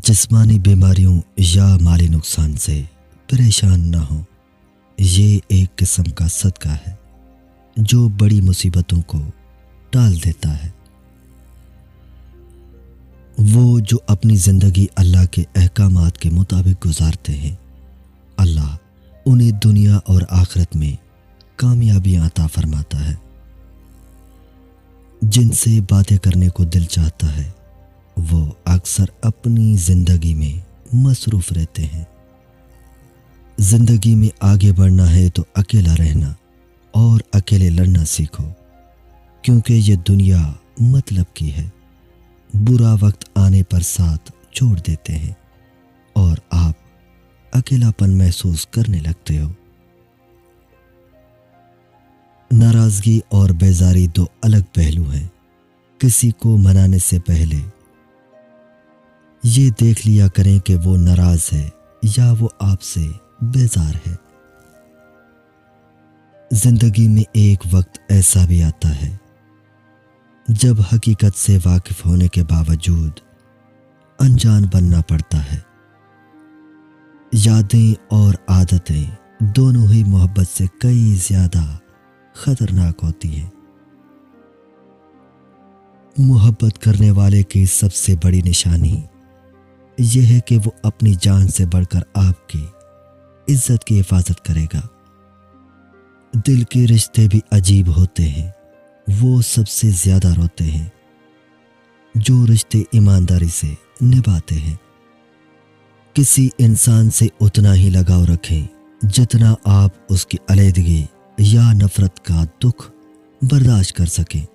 जिस्मानी बीमारियों या माली नुकसान से परेशान ना हो। ये एक किस्म का सदका है जो बड़ी मुसीबतों को टाल देता है। वो जो अपनी ज़िंदगी अल्लाह के अहकामात के मुताबिक गुजारते हैं, अल्लाह उन्हें दुनिया और आखिरत में कामयाबियाँ अता फरमाता है। जिनसे बातें करने को दिल चाहता है वो अक्सर अपनी ज़िंदगी में मसरूफ़ रहते हैं। ज़िंदगी में आगे बढ़ना है तो अकेला रहना और अकेले लड़ना सीखो, क्योंकि ये दुनिया मतलब की है। बुरा वक्त आने पर साथ छोड़ देते हैं और आप अकेलापन महसूस करने लगते हो। नाराज़गी और बेजारी दो अलग पहलू हैं। किसी को मनाने से पहले ये देख लिया करें कि वो नाराज़ है या वो आपसे बेजार है। जिंदगी में एक वक्त ऐसा भी आता है जब हकीकत से वाकिफ होने के बावजूद अनजान बनना पड़ता है। यादें और आदतें दोनों ही मोहब्बत से कई ज्यादा खतरनाक होती हैं। मोहब्बत करने वाले की सबसे बड़ी निशानी यह है कि वो अपनी जान से बढ़कर आपकी इज्जत की हिफाजत करेगा। दिल के रिश्ते भी अजीब होते हैं। वो सबसे ज्यादा रोते हैं जो रिश्ते ईमानदारी से निभाते हैं। किसी इंसान से उतना ही लगाव रखें जितना आप उसकी अलहदगी या नफरत का दुख बर्दाश्त कर सकें।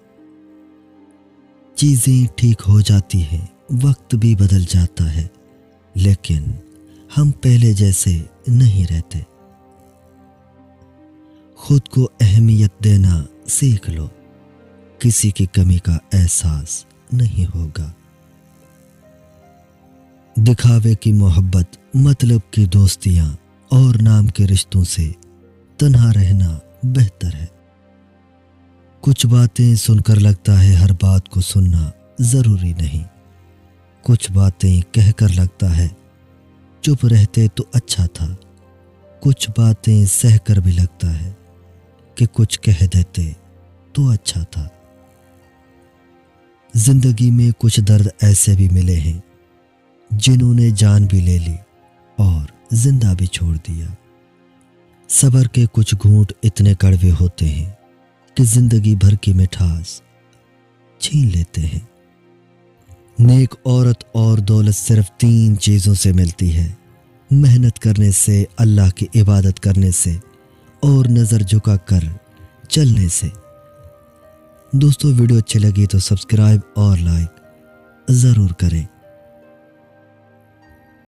चीजें ठीक हो जाती हैं, वक्त भी बदल जाता है, लेकिन हम पहले जैसे नहीं रहते। खुद को अहमियत देना सीख लो, किसी की कमी का एहसास नहीं होगा। दिखावे की मोहब्बत, मतलब की दोस्तियां और नाम के रिश्तों से तन्हा रहना बेहतर है। कुछ बातें सुनकर लगता है हर बात को सुनना जरूरी नहीं। कुछ बातें कहकर लगता है चुप रहते तो अच्छा था। कुछ बातें सहकर भी लगता है कि कुछ कह देते तो अच्छा था। जिंदगी में कुछ दर्द ऐसे भी मिले हैं जिन्होंने जान भी ले ली और जिंदा भी छोड़ दिया। सब्र के कुछ घूंट इतने कड़वे होते हैं कि जिंदगी भर की मिठास छीन लेते हैं। नेक औरत और दौलत सिर्फ 3 चीज़ों से मिलती है: मेहनत करने से, अल्लाह की इबादत करने से और नज़र झुका कर चलने से। दोस्तों, वीडियो अच्छी लगी तो सब्सक्राइब और लाइक ज़रूर करें।